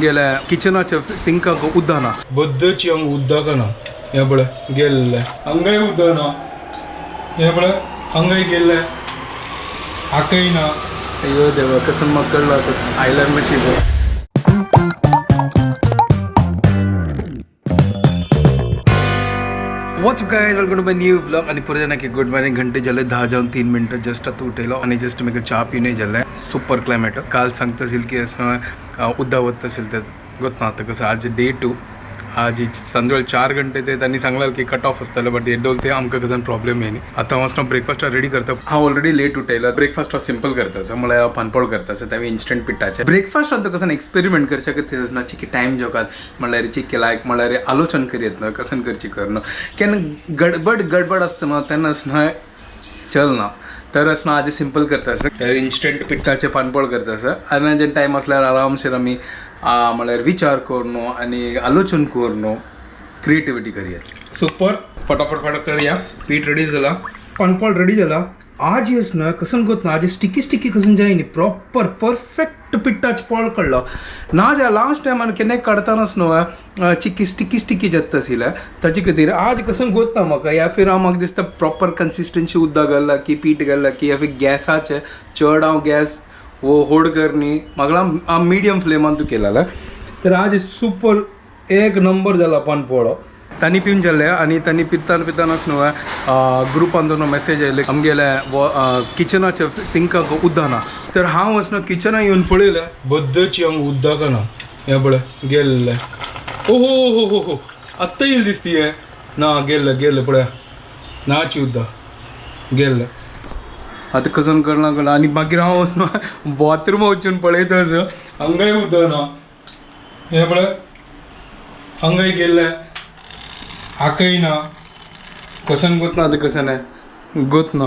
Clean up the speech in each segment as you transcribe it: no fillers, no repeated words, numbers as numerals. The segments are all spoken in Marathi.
गेल्या किचनाच्या सिंकाक उद्दाना बद्दची हंग उद्दाकना हे बळ गेल्ले हंगाय उद्दाना हे बळ हंगाय गेल्ले आकयना अयो देवा कसं मग कळलं तर आयलर नशीब what's up guys welcome to my new blog आणि पुढे जाना की गुड मॉर्निंग घंटे झाले 10:03 जस्ट आता उठेलो आणि जस्ट मी चहा पिणे झाले सुपर क्लायमेट काल सांगता असेल की असं उद्दावत असेल तर ಗೊತ್ತು ना आता कसं आज डे 2 आज संध्याकाळी 4 घंटे ते त्यांनी सांगलं की कट ऑफ असतं बट येडोल ते आमकां कसं प्रॉब्लेम येईल आता वाजता ब्रेकफास्ट रेडी करता हा ऑलरेडी लेट उठेला ब्रेकफास्ट सिंपल करता मला पानपळ करता त्यावेळी इन्स्टंट पिठाचे ब्रेकफास्ट आता कसं एक्सपेरिमेंट कर शकत ना चिकी टाइम जोगात म्हळ्यार चिकी लायक म्हळ्यार आलोचन करीत ना कसं करची करणं केन्ना गडबड असतं ना तेन्नाच ना चल ना तरच ना आज सिंपल करता इन्स्टंट पिठाचे पानपळ करता आणि जे टाइम असल्यार आरामशीर आम्ही म्हळ्यार विचार करणं आणि आलोचन करणं क्रिएटिविटी करूयात सुपर फटाफट करूया पीठ रेडी झाला पानपळ रेडी झाला आज येस ना कसं गोत ना आज स्टिकी कसं जायनी प्रॉपर परफेक्ट पिठाच पळ कळलं ना ज्या लास्ट टायमान केन्नाय काडतानाच न्हू चिकी स्टिकी जात आशिल्ले ताचे खातीर आज कसं गोत ना म्हाका या फिर हांव म्हाका दिसता प्रॉपर कन्सिस्टन्सी उदक घालला की पीठ घालला की या फिर गॅसाचे चड हांव गॅस वो होड करनी म्हाका मिडियम फ्लेमान तू केलेला तर आज सुपर एक नंबर जाला पानपोळो तांणी पिवन जाल्ले आनी तांणी पितानाच न्हू ग्रुपान दोन मेसेज आयले आमगेल्या किचनाच्या सिंकाक उद्दाना तर हांव वचना किचना येवन पळयलें बद्दची हंग उद्दाकना हे पळय गेल्ले ओहो हो हो आत्ता येयल दिसती हे ना गेल्ले पळय नाची उद्दा गेल्ले आता कसं कळना आनी मागीर हांव वचना बाथरूमा वचून पळयताच हंगाय उद्दाना हे पळय हंगाय गेल्ले आकयना कसं गोत ना आता कसं नाही गोत ना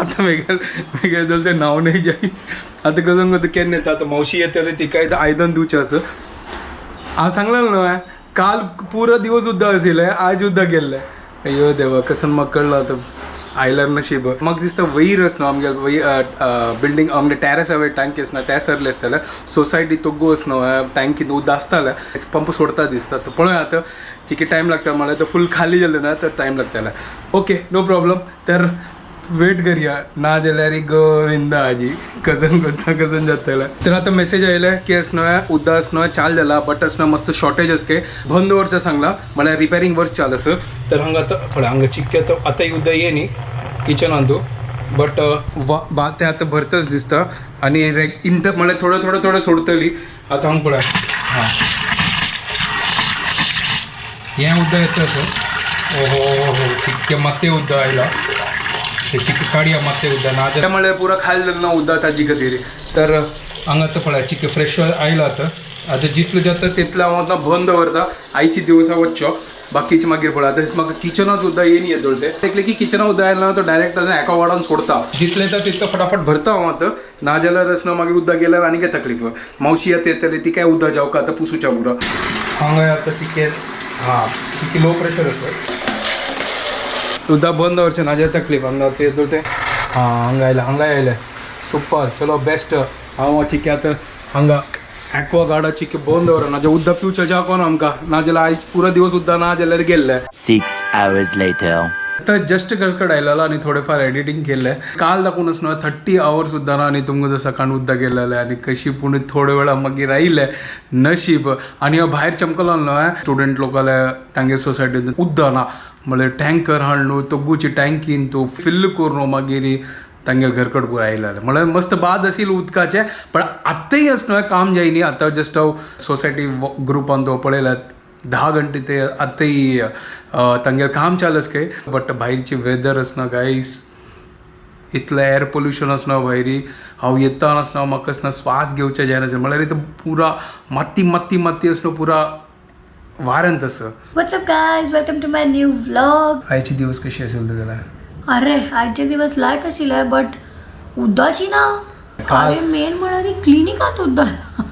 आता वेगळं जाल्यार तें नांव नाही जाय आता कसं गोत केन्ना येता आतां मावशी येतले ती काय आयदन धुवचें आसा हांव सांगलें न्हू काल पुरो दिवस उद्दा आशिल्लें आज उद्दा गेल्लें अयो देवा कसं म्हाका कळलं आतां आयलर नशीब म्हाका दिसता वयर आसना आमगे बिल्डींग आमगे टॅरस हांवें टँकी आसना ते सरले आसताले सोसायटी तोग्गू आसना टँकीन उदक आसतालें पंप सोडता दिसता तर पळय आतां चिकी टायम लागता म्हळ्यार तो फूल खाली जालें ना तर टायम लागताले ओके नो प्रॉब्लम तर वेट करूया ना जाल्यार गोविंदा हाजी कसं जातलें तर आतां मेसेज आयले की असना उदक असना चाल जाला बट असना मस्त शॉर्टेज असके बंद वर्स सांगला म्हळ्यार रिपेरिंग वर्स चाल आसा तर हांगा आतां पळय हांगा चिक्के आतां उदक ये न्ही किचनान तूं बट तें आतां भरतच दिसता आनी म्हळ्यार थोडं सोडटली आतां हांगा पळय हां हें उदक येता असो ओहो चिक्के मातये उदक आयला चिक्की काडया मातशें उदक ना त्या म्हळ्यार पुरो खाली जालें ना उदक ताजे खातीर तर हांगा आतां पळय चिक्की फ्रेश आयला आतां जितलें जाता तितलें हांव आतां बंद दवरता आयची दिवसा वचचो बाकीचे मागीर पळय आतां म्हाका किचनात उदक येयन येतलो तें देखलें की किचनात उदक आयलें ना तो डायरेक्ट एका वाडान सोडता जितलें येता तितलें फटाफट भरता हांव आतां ना जाल्यार असना मागीर उदक गेल्यार आनी काय तकलीफ मावशी येतली ती काय उदक जावका आतां पुसूच्या पुरो हांगा आतां चिक्के हां चिक्की लो प्रेशर आसा उदक बंद दवरचें ना जाल्यार तकलीफ हांगा ते हां हांगा आयलें सुपर चलो बेस्ट हांव चिक्के आतां हांगा एक्वा गार्डा चिक्के बंद दवरना ना जाल्यार उदक पिवचें जावं ना आमकां ना जाल्यार आयज पुरो दिवस उदक ना जाल्यार गेल्ले 6 hours later आतां जस्ट कडकड आयलेलो आनी थोडें फार एडिटींग केल्लें काल दाखोवन आसना 30 hours उदक ना आनी तुमकां जर सकाळ उदक गेल्लें आनी कशी पूण थोडे वेळा मागीर आयिल्लें नशीब आनी हांव भायर चमकलो न्हू स्टुडंट लोकाले तांगे सोसायटीन उदक ना म्हळ्यार टँकर हाडलो तोग्गूची टँकीन तो फिल्ल करून मागीर तांगे घरकड पुरो आयलें म्हळ्यार मस्त बाद आशिल्लें उदकाचें पण आत्ताय आसना काम जायनी आतां जस्ट हांव सोसायटी ग्रुपान तो पळयल्यात 10 घंटे ते आत्ताय तांगे काम चालू आसके बट भायरची वेदर आसना गायस इतलें एअर पोल्युशन आसना भायरी हांव येता आसना म्हाका आसना स्वास घेवचें जायनासलें म्हळ्यार इथं पुरा माती आसना पुरा वाऱ्यांत आसा what's up guys welcome to my new vlog आयचे दिवस कशी आशिल्ले तुगेले अरे आजचे दिवस लायक आशिल्ले बट उदकाची ना अरे मेन म्हळ्यार क्लिनिकांत उदक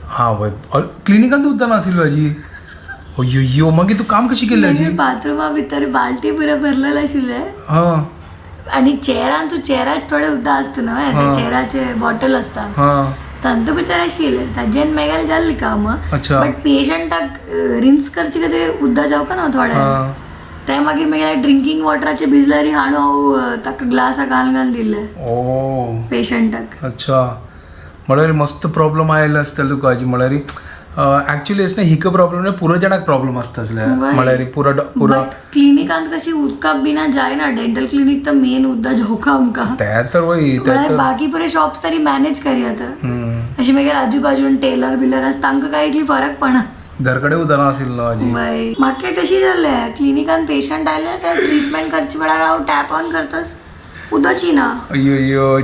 हां वय क्लिनिकांत उदक नाशिल्लें हाजी अयो मागीर तूं काम कशी केलें हाजी बाथरुमा भितर बाल्टी पुरो भरलेले आशिल्ले हां आणि चेरान तू चेराच थोडे उदक आसता न्हू चेराचे बॉटल आसता तंतु भितर आशिल्ले ताजेन मेगेल जाल्ली काम अच्छा. बट पेशंटाक रिन्स करचे खातीर उदक जावका ना थोडे ते मागीर मेगेले ड्रिंकींग वॉटराचे बिसलरी हाडून हांव ताका ग्लासा घालून दिले ओ पेशंटाक. अच्छा म्हळ्यार मस्त प्रॉब्लम आयले आसतले तुका हाजी म्हळ्यार ऍक्च्युली असं हिक प्रॉब्लेम नाही पुरो जाणाक प्रॉब्लेम असता असले म्हळ्यार पुरो बट क्लिनिकांत कशी उदकाक बिना जायना डेंटल क्लिनिक तर मेन उदक जेवका आमकां ते तर वय म्हळ्यार बाकी पुरे शॉप्स तरी मॅनेज करी आता अशी मागीर आजूबाजून टेलर बिलर आसा तांकां काय इतली फरक पडना घरकडे उदरं आशिल्लो न्हू हाजी म्हाका तशी जालें क्लिनिकान पेशंट आयले ते ट्रिटमेंट करचे वेळार हांव टॅप ऑन करतास उदकची ना अयो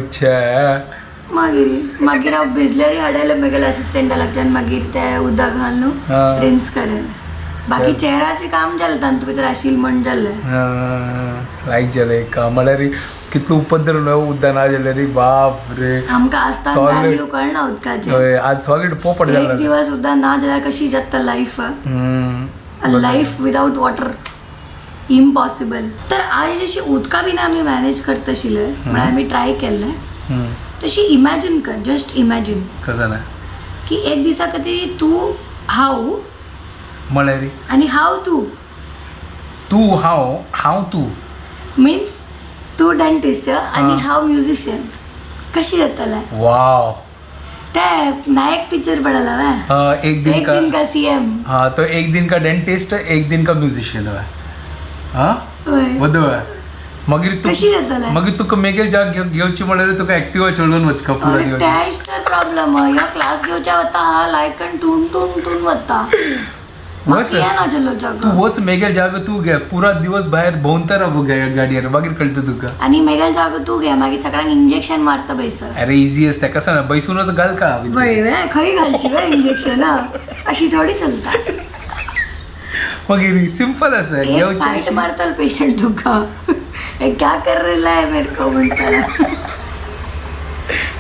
मागीर हांव बिसलरी हाडले म्हगेले असिस्टंटा लागच्यान मागीर ते उदक घालून रिन्स करेल बाकी चेहराचें काम जालें तांतू भितर आशिल्लें म्हण जालें लायक जालें का म्हळ्यार कितलो उपद्रव न्हू उदक ना जाल्यार बाप रे आमकां आसता वॅल्यू कळना उदकाची आज सॉलिड पोपट एक जाला दिवस उदक ना जाल्यार कशी जाता life life without water impossible. तर आज जशी उदका बीन आमी मॅनेज करता आशिल्ले म्हळ्यार आमी ट्राय केल्लें तशी इमॅजिन कर जस्ट इमॅजिन कसं ना की एक दिसा खातीर तूं हांव म्हळ्यार आनी हांव तूं तू हांव तू मिन्स तूं डेंटिस्ट आनी हांव म्युझिशियन कशी जातालें. वाव ते नायक पिक्चर पडला वे एक दिन का सीएम हाँ तो एक दिन का डेंटिस्ट एक दिन का म्युझिशियन हाँ बदो मागीर तू कशी जातालें मागीर तुका मेगेल जाग घेवची म्हळ्यार तुका एक्टिवा चलोवन वचका पुरो दिवस तेच तर प्रॉब्लम ह्यो क्लास घेवच्या वता लायकन टून टून टून वता वस तू वस मेगेल जाग तू घे पुरा दिवस भायर भोंवता राव गाडयेर मागीर कळटा तुका आनी मेगेल जागो तूं घे मागीर सगळ्यांक इंजेक्शन मारता बैसर अरे इजी असते कसं ना बैसून घाल का खंय घालची वे इंजेक्शन अशी थोडी चलता मागीर सिंपल आसा फायट मारता पेशंट तुका क्या कर रेला है मेरे को म्हणटा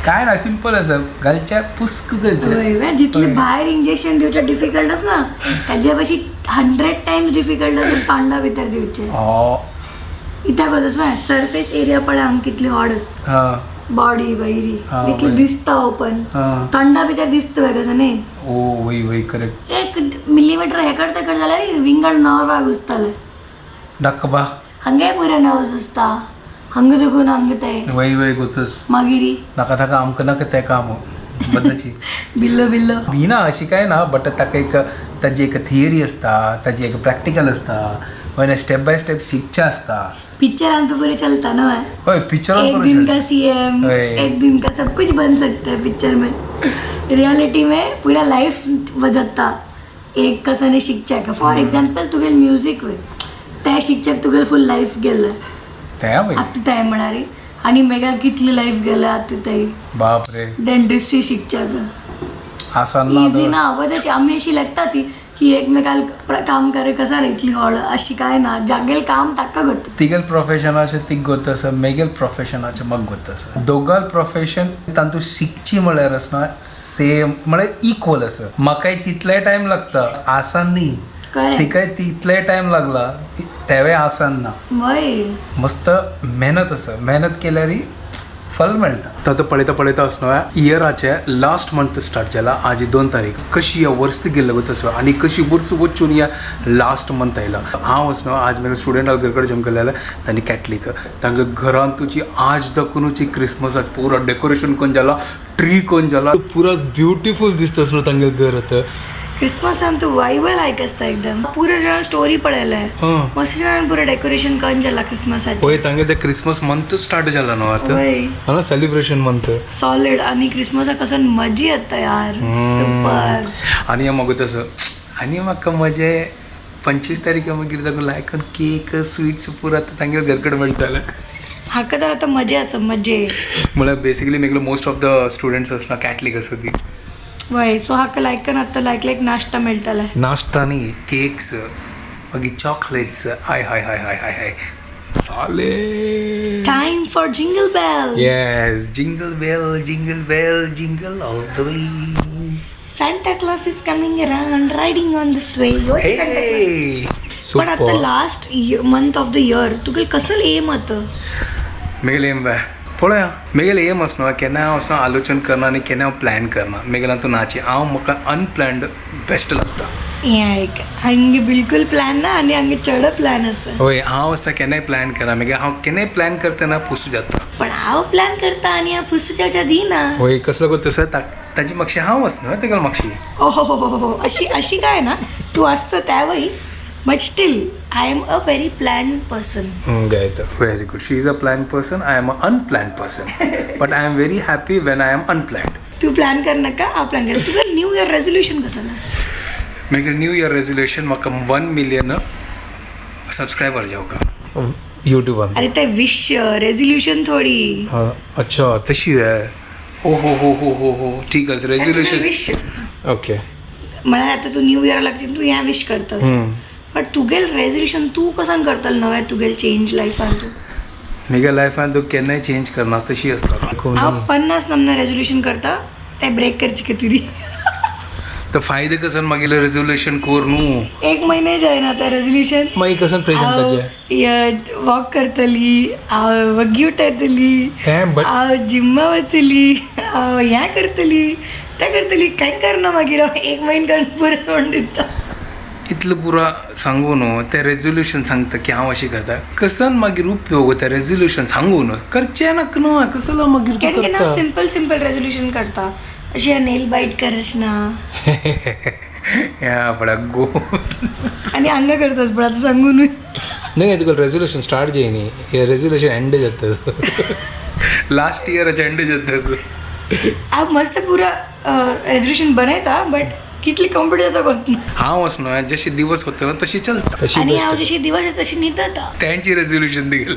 काय ना सिंपल आसा घालच्या पुस्क घालच्या जितले भायर इंजेक्शन दिवचे डिफिकल्ट आसा ना ताजे भाशी 100 टाइम्स डिफिकल्ट आसा तोंडा भितर दिवचे इत्याक वचस सरफेस एरिया पळय हांगा कितली हॉड आसा बॉडी वयरी इतली दिसता ओपन तोंडा भितर दिसता वे कसं न्ही ओ वय वय करेक्ट 1 मिलीमीटर हेकड तेकड जाल्यार विंगड नर्वाक घुसताले डक्कबा हंगे पुरे नर्व्स आसता हंग दुखून हंग ते वय वय गोतस मागिरी नाका नाका आमकां नाका तें काम बदलाची बिल्लो बिल्लो भिना अशी काय ना बट ताका एक ताजी एक थियरी आसता ताजी एक प्रॅक्टिकल आसता वयना स्टेप बाय स्टेप शिकचे आसता पिक्चरान तो पूरे चलता ना होय पिक्चर एक दिन का सीएम एक दिन का सब कुछ बन सकता है पिक्चर में रियलिटी में पूरा लाइफ बदलता एक कसाने शिकच्या का फॉर एग्जांपल तुगेल म्युझिक वे त्या शिकच्याक तुगेल फुल लाइफ गेलं आता ते म्हणारी आणि मेगा कितली लाइफ गेलं आता ते बाप रे डेंटिस्ट्री शिकच्याक आसान इजी ना वदाची आम्ही अशी लागता ती की एकमेकाल काम करे कसा इतली हॉड अशी काय ना जागेल काम ताका करता तिगेल प्रोफेशनाचे तीग गोतस मेगेल प्रोफेशनाचे मग गोतस दोगाल प्रोफेशन तांतू शिकची म्हळ्यार आसना सेम म्हळ्यार इक्वल आसा म्हाकाय तितले टायम लागता आसान न्ही तिकाय तितले टायम लागला तेवे आसान ना वय मस्त मेहनत आसा मेहनत केल्यार फल मेळटा तो पळयता पळयता असनो इयराचे लास्ट मंथ स्टार्ट जाला आज 2 तारीख कशी या वर्स गेल्लो गो तसो आनी कशी वर्स वचून या लास्ट मंथ आयला हांव असनो आज म्हाका स्टुडंट घर कडेन जम केलेले तांणी कॅथलीक तांकां घरान तुजी आज दाखोवनूची क्रिसमसाक पुरो डेकोरेशन कोण जाला ट्री कोण जाला पुरो ब्युटिफूल दिसता असनो तांगे घर आतां क्रिसमस तू वाइबल लायक आसता एकदम पूरे जण स्टोरी पळयले मस्त जण पूरे डेकोरेशन करून जाला क्रिसमसाचे होय तांगे ते क्रिसमस मंथ स्टार्ट जाला न्हू आता हा सेलिब्रेशन मंथ सॉलिड आणि क्रिसमसाक कसं मजा येता यार सुपर आणि मग तसं आणि म्हाका मजे 25 तारीख मागीर ताका लायकन केक स्वीट्स पुरा तांगे घर कडेन मेळटाले हाका तर आता मजा आसा मजे म्हळ्यार बेसिकली मेगलो मोस्ट ऑफ द स्टुडंट्स आसना कॅथलीक आसा ती वय सो हाका लायकन आता लायक नाश्ता मेळटाले नाश्तानी केक्स मागीर चॉकलेट्स हाय hi hi hi hi hi साले time for jingle bell yes jingle bell jingle all the way Santa Claus is coming around riding on this way. Hey, पण आता last month of the year तुगे कसं एम आता मेगल एम बाय पळोवया मेगेले एम असनो केन्ना हांव असो आलोचन करना आनी केन्ना हांव प्लॅन करना मेगेला तूं नाची हांव म्हाका अनप्लॅन्ड बेस्ट लागता हें आयक हंगे बिलकुल प्लॅन ना आनी हंगे चड प्लॅन आसा होय हांव असता केन्नाय प्लॅन करा मागीर हांव केन्नाय प्लॅन करतना पुसू जाता पण हांव प्लॅन करता आनी हांव पुस्तकाच्या दिना होय कसलो गो तसो ताची म्हाक्षी हांव वचना तेगेल म्हाक्षी हो अशी काय ना तू असतं त्यावेळी but still I am a very plan person very good she is a plan person I am a unplanned person but I am very happy when I am unplanned तू प्लॅन कर नका हांव प्लॅन कर तुझं न्यू इयर रेझोल्युशन कसं ना मेगेल न्यू इयर रेझोल्युशन म्हाका 1 मिलियन सबस्क्रायबर जावका युट्यूबान अरे ते विश रेझोल्युशन थोडी अच्छा तशी आहे हो हो हो हो हो हो ठीक आहे रेझोल्युशन विश ओके म्हळ्यार आता तू न्यू इयर लागते तू ह्या विश करतस बट तुगेल रेझोल्युशन तू कसान करतल नव्या तुगेल चेंज लायफान तू मेगा लायफान तू केन्नाय चेंज करना तशी असता हांव 50 नमना रेझोल्युशन करता ते ब्रेक करची का तुरी तर फायदे कसन मागीर रेझोल्युशन कोर न्हू 1 महिने जायना आता रेझोल्युशन मागीर कसन प्रेझेंट वॉक करतली हांव वगी उठयतली हांव जिम्मा वतली हांव ह्या करतली त्या करतली काय करना मागीर 1 महिन्यान पुरो सोडून दिता इतलं पुरा सांगू न्हू तें रेझोल्युशन सांगता की हांव अशें करता कसन मागीर उपयोग त्या रेझोल्युशन सांगू न्हू करचें नाक न्हू कसलो मागीर तूं केन्ना करता सिंपल रेझोल्युशन करता अशी नेल बाईट करस ना या फळा गो आणि हांगा करतस पण आता सांगू न्हू नाही तुका रेझोल्युशन स्टार्ट जायनी हे रेझोल्युशन एंड जाता लास्ट इयराचें एंड जाता हांव मस्त पुरा रेझोल्युशन बनयता बट कितली कंप्लीट जाता कोण हांव असनो जशे दिवस होता ना तशी चलता आणि हांव जशी दिवस तशी न्हिदता त्यांची रेझोल्युशन दिल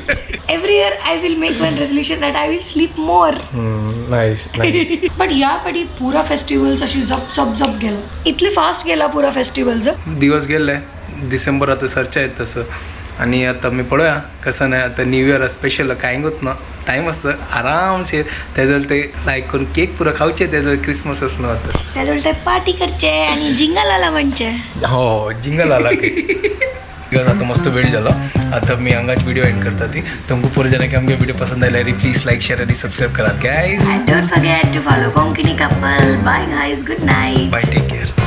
every year I will make one resolution that I will sleep more nice nice but ह्या पाटी पुरा फेस्टिवल्स अशी जप गेला इतली फास्ट गेला पुरा फेस्टिवल्स दिवस गेले डिसेंबर आता सरच्या आहेत तसं आणि आता मी पळोया कसं नाही आता न्यू इयर स्पेशल कांय गोत ना टाईम असतं आरामशीर त्याजल ते लायक करून केक पुरा खावचे त्याजल क्रिसमस असणं आता त्याजवळ ते पार्टी करचे आणि जिंगल आला म्हणचे हो जिंगल आला आता मस्त वेळ झाला आता मी हांगाच व्हिडिओ एंड करता ती तुमको पुरे जाणां की आमगे व्हिडिओ पसंद आयल्यार प्लीज लाईक शेअर आणि सबस्क्राईब करा guys don't forget to follow Konkani couple bye guys good night bye take care